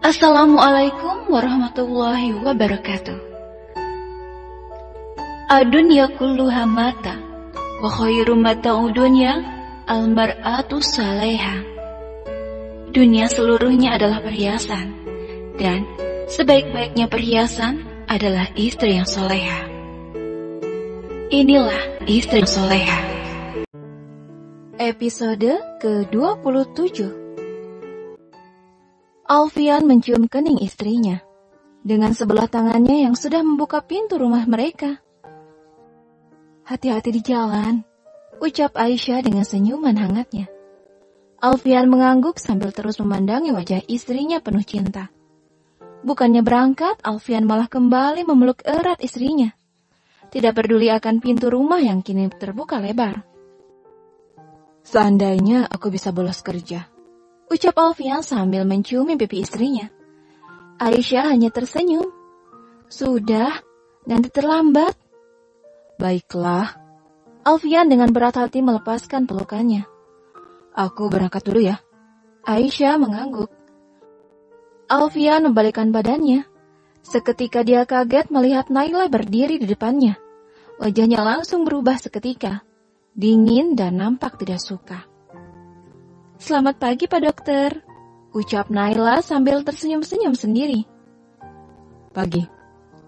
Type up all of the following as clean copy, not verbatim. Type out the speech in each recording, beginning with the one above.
Assalamualaikum warahmatullahi wabarakatuh. Ad-dunya kulluha mata, wa khairu mata'ud dunya al-mar'atu salihah. Dunia seluruhnya adalah perhiasan, dan sebaik-baiknya perhiasan adalah istri yang soleha. Inilah istri yang soleha. Episode ke-27. Alfian mencium kening istrinya dengan sebelah tangannya yang sudah membuka pintu rumah mereka. "Hati-hati di jalan," ucap Aisyah dengan senyuman hangatnya. Alfian mengangguk sambil terus memandangi wajah istrinya penuh cinta. Bukannya berangkat, Alfian malah kembali memeluk erat istrinya. Tidak peduli akan pintu rumah yang kini terbuka lebar. "Seandainya aku bisa bolos kerja," ucap Alfian sambil menciumi pipi istrinya. Aisyah hanya tersenyum. "Sudah, nanti terlambat." "Baiklah." Alfian dengan berat hati melepaskan pelukannya. "Aku berangkat dulu ya." Aisyah mengangguk. Alfian membalikkan badannya. Seketika dia kaget melihat Naila berdiri di depannya. Wajahnya langsung berubah seketika, dingin dan nampak tidak suka. "Selamat pagi, Pak Dokter," ucap Naila sambil tersenyum-senyum sendiri. "Pagi,"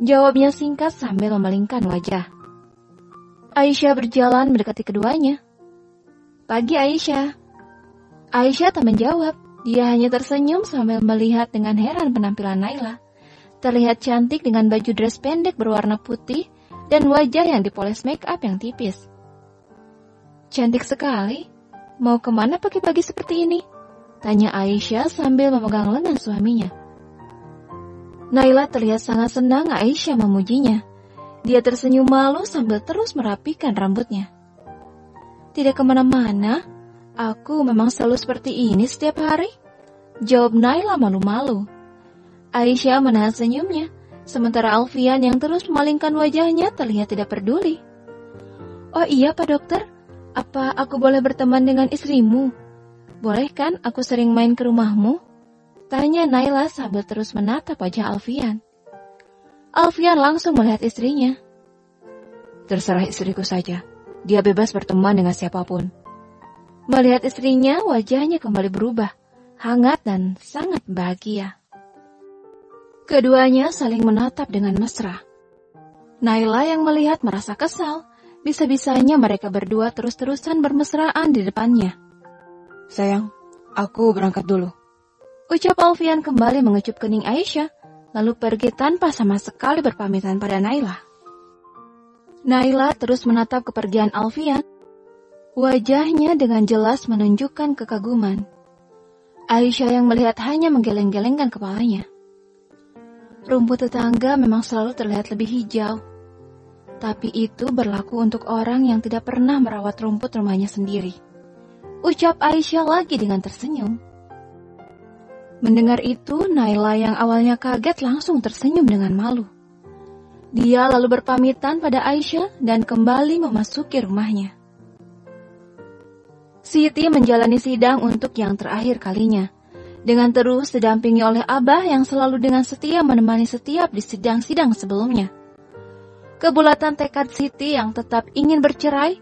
jawabnya singkat sambil memalingkan wajah. Aisyah berjalan mendekati keduanya. "Pagi, Aisyah." Aisyah tak menjawab, dia hanya tersenyum sambil melihat dengan heran penampilan Naila. Terlihat cantik dengan baju dress pendek berwarna putih dan wajah yang dipoles make up yang tipis. "Cantik sekali. Mau kemana pagi-pagi seperti ini?" tanya Aisyah sambil memegang lengan suaminya. Naila terlihat sangat senang Aisyah memujinya. Dia tersenyum malu sambil terus merapikan rambutnya. "Tidak kemana-mana, aku memang selalu seperti ini setiap hari," jawab Naila malu-malu. Aisyah menahan senyumnya, sementara Alfian yang terus memalingkan wajahnya terlihat tidak peduli. "Oh iya, Pak Dokter, apa aku boleh berteman dengan istrimu? Boleh kan aku sering main ke rumahmu?" tanya Naila sambil terus menatap wajah Alfian. Alfian langsung melihat istrinya. "Terserah istriku saja, dia bebas berteman dengan siapapun." Melihat istrinya, wajahnya kembali berubah, hangat dan sangat bahagia. Keduanya saling menatap dengan mesra. Naila yang melihat merasa kesal. Bisa-bisanya mereka berdua terus-terusan bermesraan di depannya. "Sayang, aku berangkat dulu," ucap Alfian kembali mengecup kening Aisyah, lalu pergi tanpa sama sekali berpamitan pada Naila. Naila terus menatap kepergian Alfian. Wajahnya dengan jelas menunjukkan kekaguman. Aisyah yang melihat hanya menggeleng-gelengkan kepalanya. Rumput tetangga memang selalu terlihat lebih hijau. Tapi itu berlaku untuk orang yang tidak pernah merawat rumput rumahnya sendiri, ucap Aisyah lagi dengan tersenyum. Mendengar itu, Naila yang awalnya kaget langsung tersenyum dengan malu. Dia lalu berpamitan pada Aisyah dan kembali memasuki rumahnya. Siti menjalani sidang untuk yang terakhir kalinya, dengan terus didampingi oleh Abah yang selalu dengan setia menemani setiap di sidang-sidang sebelumnya. Kebulatan tekad Siti yang tetap ingin bercerai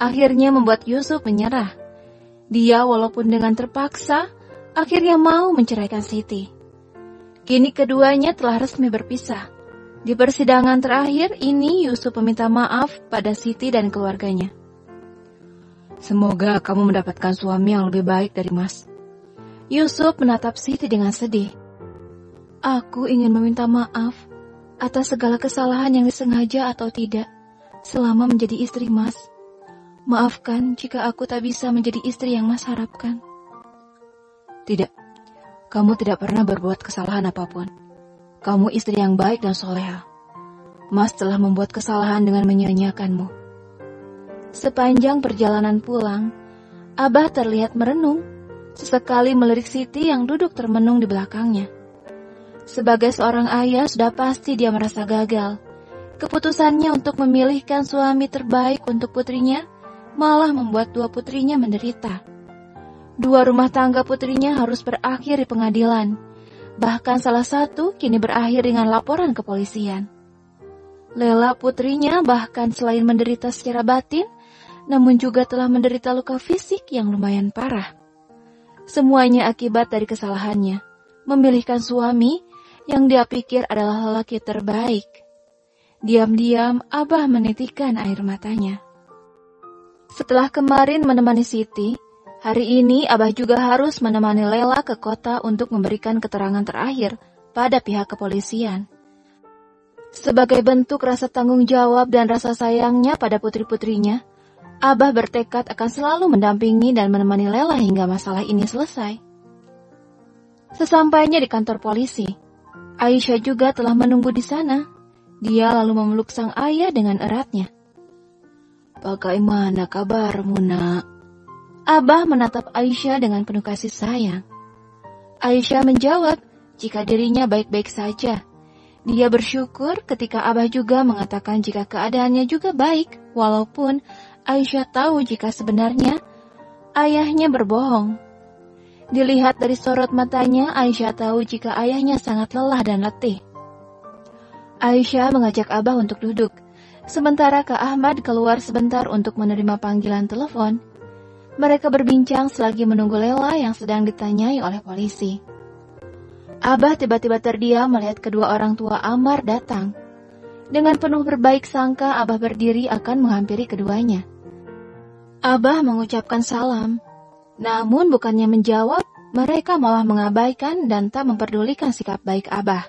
akhirnya membuat Yusuf menyerah. Dia walaupun dengan terpaksa akhirnya mau menceraikan Siti. Kini keduanya telah resmi berpisah. Di persidangan terakhir ini Yusuf meminta maaf pada Siti dan keluarganya. "Semoga kamu mendapatkan suami yang lebih baik dari Mas." Yusuf menatap Siti dengan sedih. "Aku ingin meminta maaf atas segala kesalahan yang disengaja atau tidak selama menjadi istri Mas. Maafkan jika aku tak bisa menjadi istri yang Mas harapkan." "Tidak, kamu tidak pernah berbuat kesalahan apapun. Kamu istri yang baik dan soleha. Mas telah membuat kesalahan dengan menyia-nyiakanmu." Sepanjang perjalanan pulang, Abah terlihat merenung, sesekali melirik Siti yang duduk termenung di belakangnya. Sebagai seorang ayah sudah pasti dia merasa gagal. Keputusannya untuk memilihkan suami terbaik untuk putrinya malah membuat dua putrinya menderita. Dua rumah tangga putrinya harus berakhir di pengadilan. Bahkan salah satu kini berakhir dengan laporan kepolisian. Lela putrinya bahkan selain menderita secara batin, namun juga telah menderita luka fisik yang lumayan parah. Semuanya akibat dari kesalahannya, memilihkan suami yang dia pikir adalah lelaki terbaik. Diam-diam Abah menitikkan air matanya. Setelah kemarin menemani Siti, hari ini Abah juga harus menemani Lela ke kota untuk memberikan keterangan terakhir pada pihak kepolisian. Sebagai bentuk rasa tanggung jawab dan rasa sayangnya pada putri-putrinya, Abah bertekad akan selalu mendampingi dan menemani Lela hingga masalah ini selesai. Sesampainya di kantor polisi, Aisyah juga telah menunggu di sana. Dia lalu memeluk sang ayah dengan eratnya. "Bagaimana kabarmu, Nak?" Abah menatap Aisyah dengan penuh kasih sayang. Aisyah menjawab jika dirinya baik-baik saja. Dia bersyukur ketika Abah juga mengatakan jika keadaannya juga baik, walaupun Aisyah tahu jika sebenarnya ayahnya berbohong. Dilihat dari sorot matanya, Aisyah tahu jika ayahnya sangat lelah dan letih. Aisyah mengajak Abah untuk duduk, sementara Kak Ahmad keluar sebentar untuk menerima panggilan telepon. Mereka berbincang selagi menunggu Lela yang sedang ditanyai oleh polisi. Abah tiba-tiba terdiam melihat kedua orang tua Amar datang. Dengan penuh berbaik sangka, Abah berdiri akan menghampiri keduanya. Abah mengucapkan salam, namun bukannya menjawab, mereka malah mengabaikan dan tak memperdulikan sikap baik Abah.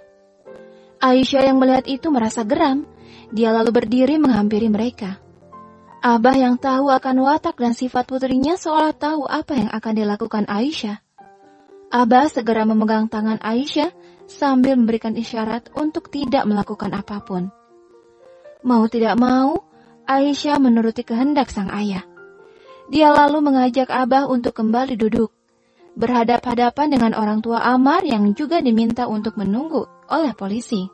Aisyah yang melihat itu merasa geram, dia lalu berdiri menghampiri mereka. Abah yang tahu akan watak dan sifat putrinya seolah tahu apa yang akan dilakukan Aisyah. Abah segera memegang tangan Aisyah sambil memberikan isyarat untuk tidak melakukan apapun. Mau tidak mau, Aisyah menuruti kehendak sang ayah. Dia lalu mengajak Abah untuk kembali duduk, berhadap-hadapan dengan orang tua Amar yang juga diminta untuk menunggu oleh polisi.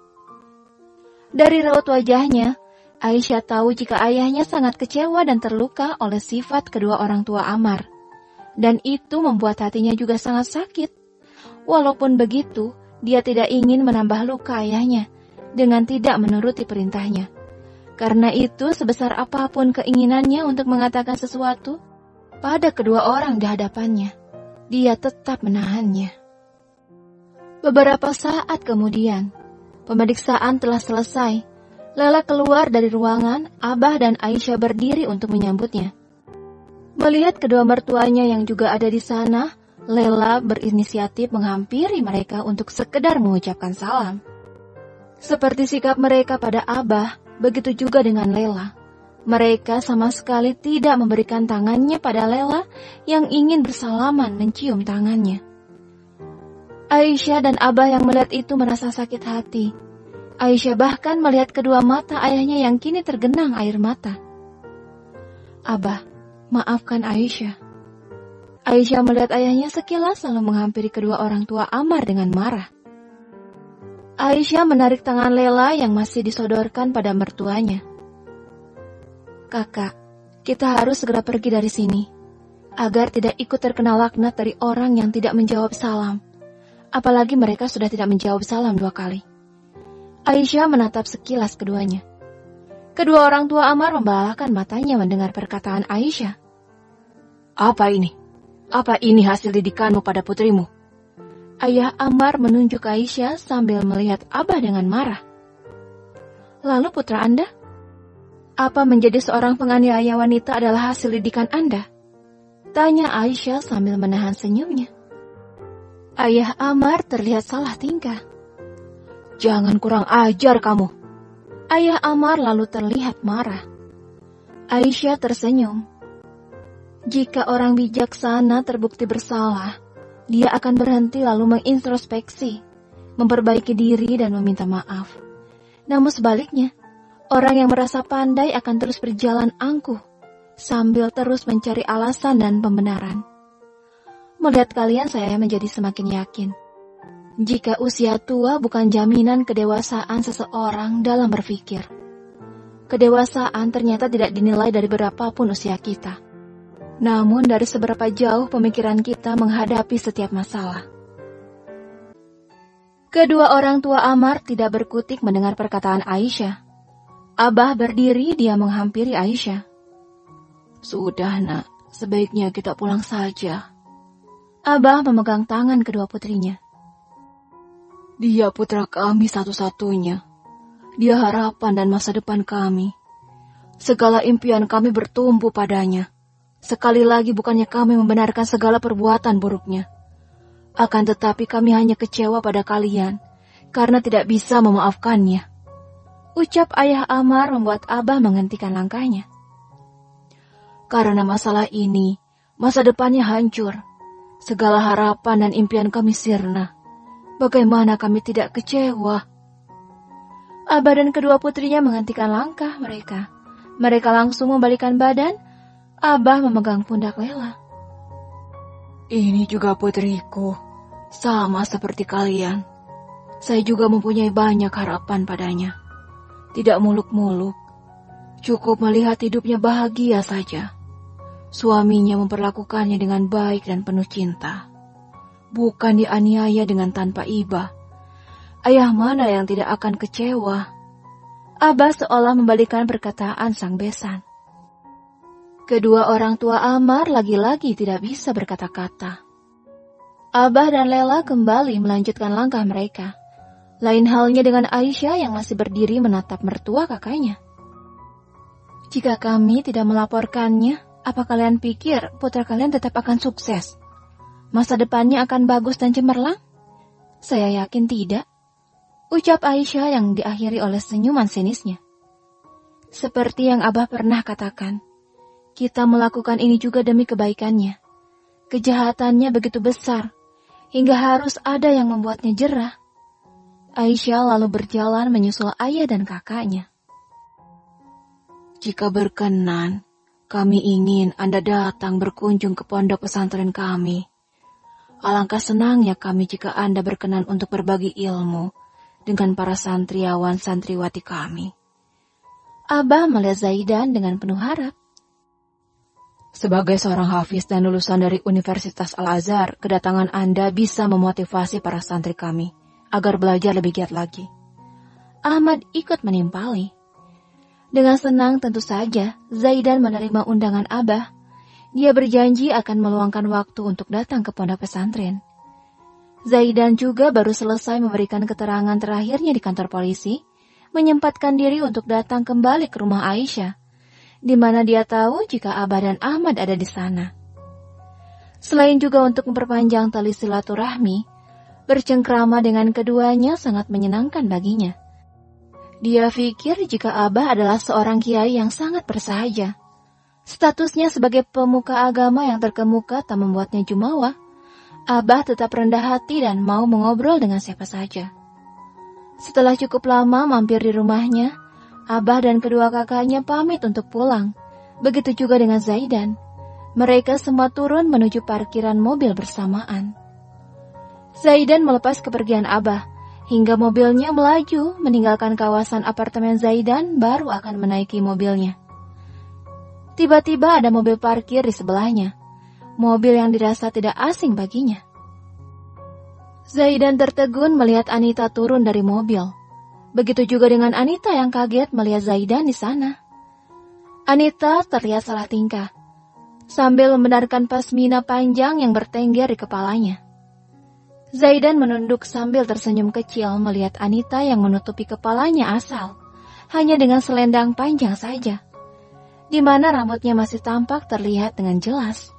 Dari raut wajahnya, Aisyah tahu jika ayahnya sangat kecewa dan terluka oleh sifat kedua orang tua Amar. Dan itu membuat hatinya juga sangat sakit. Walaupun begitu, dia tidak ingin menambah luka ayahnya dengan tidak menuruti perintahnya. Karena itu, sebesar apapun keinginannya untuk mengatakan sesuatu pada kedua orang di hadapannya, dia tetap menahannya. Beberapa saat kemudian, pemeriksaan telah selesai. Lela keluar dari ruangan, Abah dan Aisyah berdiri untuk menyambutnya. Melihat kedua mertuanya yang juga ada di sana, Lela berinisiatif menghampiri mereka untuk sekedar mengucapkan salam. Seperti sikap mereka pada Abah, begitu juga dengan Lela. Mereka sama sekali tidak memberikan tangannya pada Lela yang ingin bersalaman mencium tangannya. Aisyah dan Abah yang melihat itu merasa sakit hati. Aisyah bahkan melihat kedua mata ayahnya yang kini tergenang air mata. "Abah, maafkan Aisyah." Aisyah melihat ayahnya sekilas lalu menghampiri kedua orang tua Amar dengan marah. Aisyah menarik tangan Lela yang masih disodorkan pada mertuanya. "Kakak, kita harus segera pergi dari sini, agar tidak ikut terkena laknat dari orang yang tidak menjawab salam. Apalagi mereka sudah tidak menjawab salam 2 kali. Aisyah menatap sekilas keduanya. Kedua orang tua Amar membalahkan matanya mendengar perkataan Aisyah. "Apa ini? Apa ini hasil didikanmu pada putrimu?" Ayah Amar menunjuk Aisyah sambil melihat Abah dengan marah. "Lalu putra Anda? Apa menjadi seorang penganiaya wanita adalah hasil didikan Anda?" tanya Aisyah sambil menahan senyumnya. Ayah Amar terlihat salah tingkah. "Jangan kurang ajar kamu." Ayah Amar lalu terlihat marah. Aisyah tersenyum. Jika orang bijaksana terbukti bersalah, dia akan berhenti lalu mengintrospeksi, memperbaiki diri dan meminta maaf. Namun sebaliknya, orang yang merasa pandai akan terus berjalan angkuh, sambil terus mencari alasan dan pembenaran. Melihat kalian, saya menjadi semakin yakin. Jika usia tua bukan jaminan kedewasaan seseorang dalam berpikir. Kedewasaan ternyata tidak dinilai dari berapapun usia kita. Namun dari seberapa jauh pemikiran kita menghadapi setiap masalah. Kedua orang tua Ammar tidak berkutik mendengar perkataan Aisyah. Abah berdiri, dia menghampiri Aisyah. Sudah nak, sebaiknya kita pulang saja. Abah memegang tangan kedua putrinya. Dia putra kami satu-satunya. Dia harapan dan masa depan kami. Segala impian kami bertumbuh padanya. Sekali lagi bukannya kami membenarkan segala perbuatan buruknya. Akan tetapi kami hanya kecewa pada kalian karena tidak bisa memaafkannya. Ucap ayah Ammar membuat Abah menghentikan langkahnya. Karena masalah ini, masa depannya hancur. Segala harapan dan impian kami sirna. Bagaimana kami tidak kecewa? Abah dan kedua putrinya menghentikan langkah mereka. Mereka langsung membalikkan badan. Abah memegang pundak Lela. Ini juga putriku, sama seperti kalian. Saya juga mempunyai banyak harapan padanya. Tidak muluk-muluk, cukup melihat hidupnya bahagia saja. Suaminya memperlakukannya dengan baik dan penuh cinta. Bukan dianiaya dengan tanpa iba. Ayah mana yang tidak akan kecewa? Abah seolah membalikkan perkataan sang besan. Kedua orang tua Ammar lagi-lagi tidak bisa berkata-kata. Abah dan Lela kembali melanjutkan langkah mereka. Lain halnya dengan Aisyah yang masih berdiri menatap mertua kakaknya. Jika kami tidak melaporkannya, apa kalian pikir putra kalian tetap akan sukses? Masa depannya akan bagus dan cemerlang? Saya yakin tidak. Ucap Aisyah yang diakhiri oleh senyuman sinisnya. Seperti yang Abah pernah katakan. Kita melakukan ini juga demi kebaikannya. Kejahatannya begitu besar, hingga harus ada yang membuatnya jerah. Aisyah lalu berjalan menyusul ayah dan kakaknya. Jika berkenan, kami ingin Anda datang berkunjung ke pondok pesantren kami. Alangkah senangnya kami jika Anda berkenan untuk berbagi ilmu dengan para santriawan santriwati kami. Abah melihat Zaidan dengan penuh harap. Sebagai seorang hafiz dan lulusan dari Universitas Al-Azhar, kedatangan Anda bisa memotivasi para santri kami agar belajar lebih giat lagi. Ahmad ikut menimpali. Dengan senang tentu saja, Zaidan menerima undangan Abah. Dia berjanji akan meluangkan waktu untuk datang ke pondok pesantren. Zaidan juga baru selesai memberikan keterangan terakhirnya di kantor polisi, menyempatkan diri untuk datang kembali ke rumah Aisyah, di mana dia tahu jika Abah dan Ahmad ada di sana. Selain juga untuk memperpanjang tali silaturahmi, bercengkrama dengan keduanya sangat menyenangkan baginya. Dia pikir jika Abah adalah seorang kiai yang sangat bersahaja. Statusnya sebagai pemuka agama yang terkemuka tak membuatnya jumawa. Abah tetap rendah hati dan mau mengobrol dengan siapa saja. Setelah cukup lama mampir di rumahnya, Abah dan kedua kakaknya pamit untuk pulang. Begitu juga dengan Zaidan. Mereka semua turun menuju parkiran mobil bersamaan. Zaidan melepas kepergian Abah, hingga mobilnya melaju meninggalkan kawasan apartemen Zaidan baru akan menaiki mobilnya. Tiba-tiba ada mobil parkir di sebelahnya. Mobil yang dirasa tidak asing baginya. Zaidan tertegun melihat Anita turun dari mobil. Begitu juga dengan Anita yang kaget melihat Zaidan di sana. Anita terlihat salah tingkah, sambil membenarkan pasmina panjang yang bertengger di kepalanya. Zaidan menunduk sambil tersenyum kecil melihat Anita yang menutupi kepalanya asal, hanya dengan selendang panjang saja, di mana rambutnya masih tampak terlihat dengan jelas.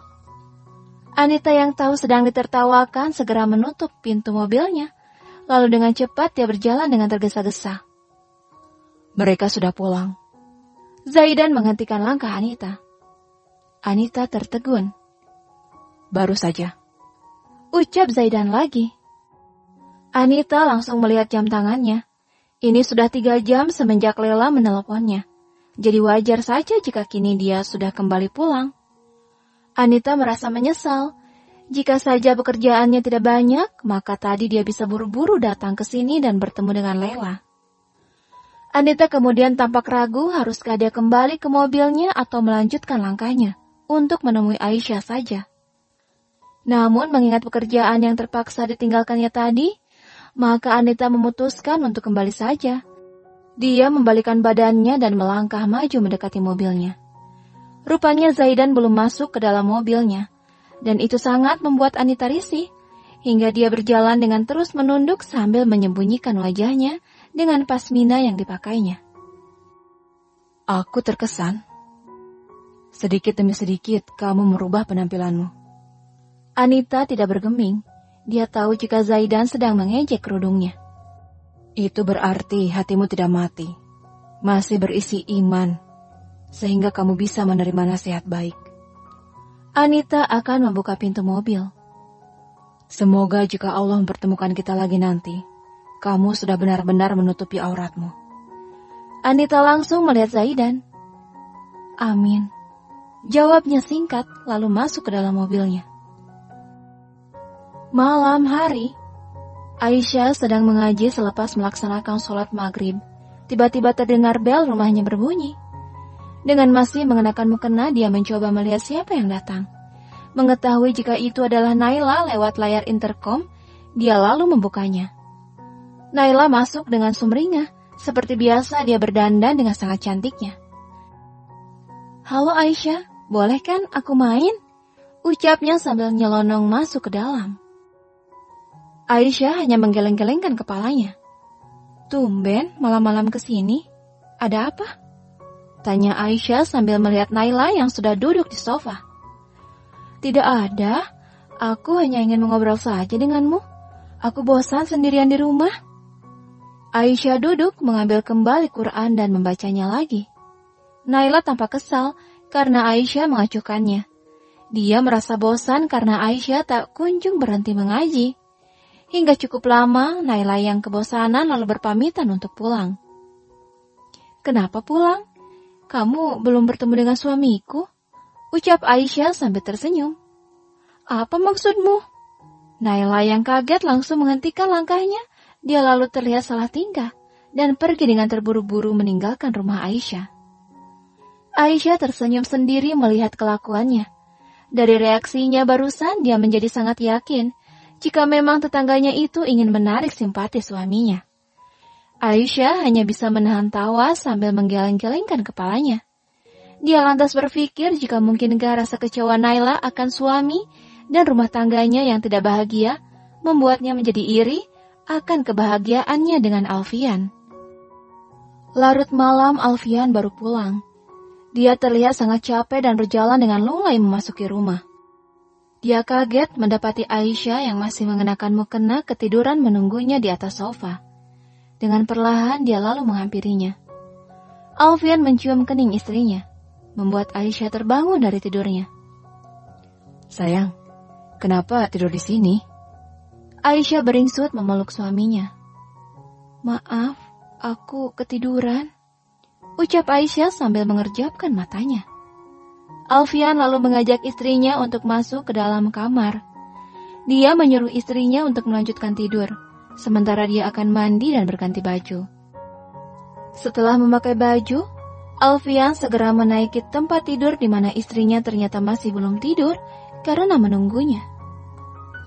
Anita yang tahu sedang ditertawakan segera menutup pintu mobilnya. Lalu dengan cepat dia berjalan dengan tergesa-gesa. Mereka sudah pulang. Zaidan menghentikan langkah Anita. Anita tertegun. Baru saja. Ucap Zaidan lagi. Anita langsung melihat jam tangannya. Ini sudah 3 jam semenjak Lela meneleponnya. Jadi wajar saja jika kini dia sudah kembali pulang. Anita merasa menyesal. Jika saja pekerjaannya tidak banyak, maka tadi dia bisa buru-buru datang ke sini dan bertemu dengan Lela. Anita kemudian tampak ragu haruskah dia kembali ke mobilnya atau melanjutkan langkahnya untuk menemui Aisyah saja. Namun mengingat pekerjaan yang terpaksa ditinggalkannya tadi, Maka Anita memutuskan untuk kembali saja. Dia membalikan badannya dan melangkah maju mendekati mobilnya. Rupanya Zaidan belum masuk ke dalam mobilnya, dan itu sangat membuat Anita risih, hingga dia berjalan dengan terus menunduk sambil menyembunyikan wajahnya dengan pasmina yang dipakainya. Aku terkesan. Sedikit demi sedikit kamu merubah penampilanmu. Anita tidak bergeming. Dia tahu jika Zaidan sedang mengejek kerudungnya. Itu berarti hatimu tidak mati, masih berisi iman, sehingga kamu bisa menerima nasihat baik. Anita akan membuka pintu mobil. Semoga jika Allah mempertemukan kita lagi nanti, kamu sudah benar-benar menutupi auratmu. Anita langsung melihat Zaidan. Amin. Jawabnya singkat, lalu masuk ke dalam mobilnya. Malam hari, Aisyah sedang mengaji selepas melaksanakan sholat maghrib. Tiba-tiba terdengar bel rumahnya berbunyi. Dengan masih mengenakan mukena, dia mencoba melihat siapa yang datang. Mengetahui jika itu adalah Naila lewat layar intercom, dia lalu membukanya. Naila masuk dengan sumringah. Seperti biasa dia berdandan dengan sangat cantiknya. Halo Aisyah, boleh kan aku main? Ucapnya sambil nyelonong masuk ke dalam. Aisyah hanya menggeleng-gelengkan kepalanya. Tumben malam-malam kesini, ada apa? Tanya Aisyah sambil melihat Naila yang sudah duduk di sofa. Tidak ada, aku hanya ingin mengobrol saja denganmu. Aku bosan sendirian di rumah. Aisyah duduk mengambil kembali Quran dan membacanya lagi. Naila tampak kesal karena Aisyah mengacuhkannya. Dia merasa bosan karena Aisyah tak kunjung berhenti mengaji. Hingga cukup lama, Naila yang kebosanan lalu berpamitan untuk pulang. Kenapa pulang? Kamu belum bertemu dengan suamiku? Ucap Aisyah sambil tersenyum. Apa maksudmu? Naila yang kaget langsung menghentikan langkahnya. Dia lalu terlihat salah tingkah dan pergi dengan terburu-buru meninggalkan rumah Aisyah. Aisyah tersenyum sendiri melihat kelakuannya. Dari reaksinya barusan dia menjadi sangat yakin jika memang tetangganya itu ingin menarik simpati suaminya. Aisyah hanya bisa menahan tawa sambil menggeleng-gelengkan kepalanya. Dia lantas berpikir jika mungkinkah rasa kecewa Naila akan suami dan rumah tangganya yang tidak bahagia membuatnya menjadi iri akan kebahagiaannya dengan Alfian. Larut malam Alfian baru pulang. Dia terlihat sangat capek dan berjalan dengan lunglai memasuki rumah. Dia kaget mendapati Aisyah yang masih mengenakan mukena ketiduran menunggunya di atas sofa. Dengan perlahan dia lalu menghampirinya. Alfian mencium kening istrinya, membuat Aisyah terbangun dari tidurnya. Sayang, kenapa tidur di sini? Aisyah beringsut memeluk suaminya. Maaf, aku ketiduran. Ucap Aisyah sambil mengerjapkan matanya. Alfian lalu mengajak istrinya untuk masuk ke dalam kamar. Dia menyuruh istrinya untuk melanjutkan tidur, sementara dia akan mandi dan berganti baju. Setelah memakai baju, Alfian segera menaiki tempat tidur di mana istrinya ternyata masih belum tidur karena menunggunya.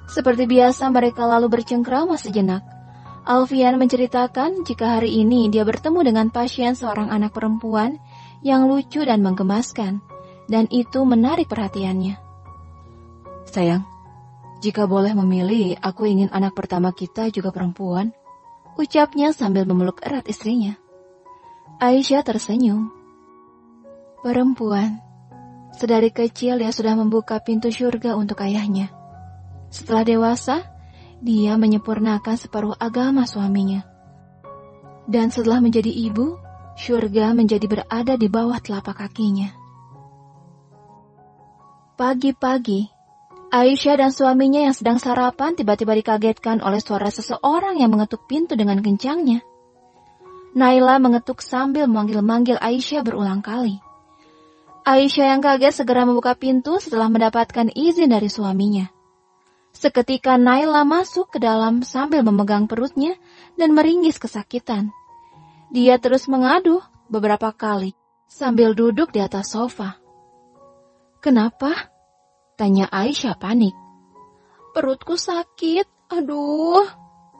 Seperti biasa mereka lalu bercengkrama sejenak. Alfian menceritakan jika hari ini dia bertemu dengan pasien seorang anak perempuan yang lucu dan menggemaskan, dan itu menarik perhatiannya. Sayang, jika boleh memilih, aku ingin anak pertama kita juga perempuan, ucapnya sambil memeluk erat istrinya. Aisyah tersenyum. Perempuan. Sedari kecil dia sudah membuka pintu surga untuk ayahnya. Setelah dewasa, dia menyempurnakan separuh agama suaminya. Dan setelah menjadi ibu, surga menjadi berada di bawah telapak kakinya. Pagi-pagi, Aisyah dan suaminya yang sedang sarapan tiba-tiba dikagetkan oleh suara seseorang yang mengetuk pintu dengan kencangnya. Naila mengetuk sambil memanggil-manggil Aisyah berulang kali. Aisyah yang kaget segera membuka pintu setelah mendapatkan izin dari suaminya. Seketika Naila masuk ke dalam sambil memegang perutnya dan meringis kesakitan. Dia terus mengaduh beberapa kali sambil duduk di atas sofa. Kenapa? Tanya Aisyah panik. Perutku sakit, aduh.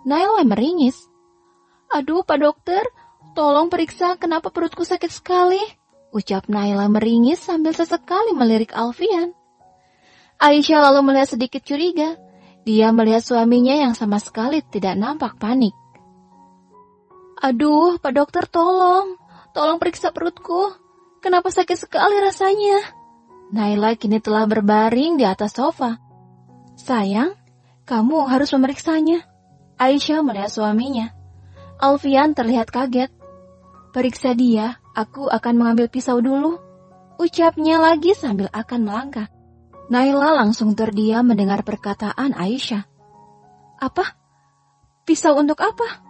Naila meringis. Aduh, Pak Dokter, tolong periksa kenapa perutku sakit sekali, ucap Naila meringis sambil sesekali melirik Alfian. Aisyah lalu melihat sedikit curiga. Dia melihat suaminya yang sama sekali tidak nampak panik. Aduh, Pak Dokter tolong periksa perutku. Kenapa sakit sekali rasanya? Naila kini telah berbaring di atas sofa. Sayang, kamu harus memeriksanya. Aisyah melihat suaminya. Alfian terlihat kaget. Periksa dia, aku akan mengambil pisau dulu, ucapnya lagi sambil akan melangkah. Naila langsung terdiam mendengar perkataan Aisyah. Apa? Pisau untuk apa?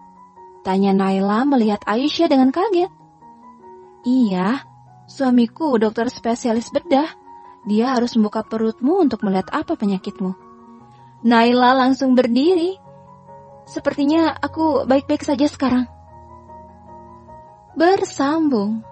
Tanya Naila melihat Aisyah dengan kaget. Iya, suamiku dokter spesialis bedah. Dia harus membuka perutmu untuk melihat apa penyakitmu. Naila langsung berdiri. Sepertinya aku baik-baik saja sekarang. Bersambung.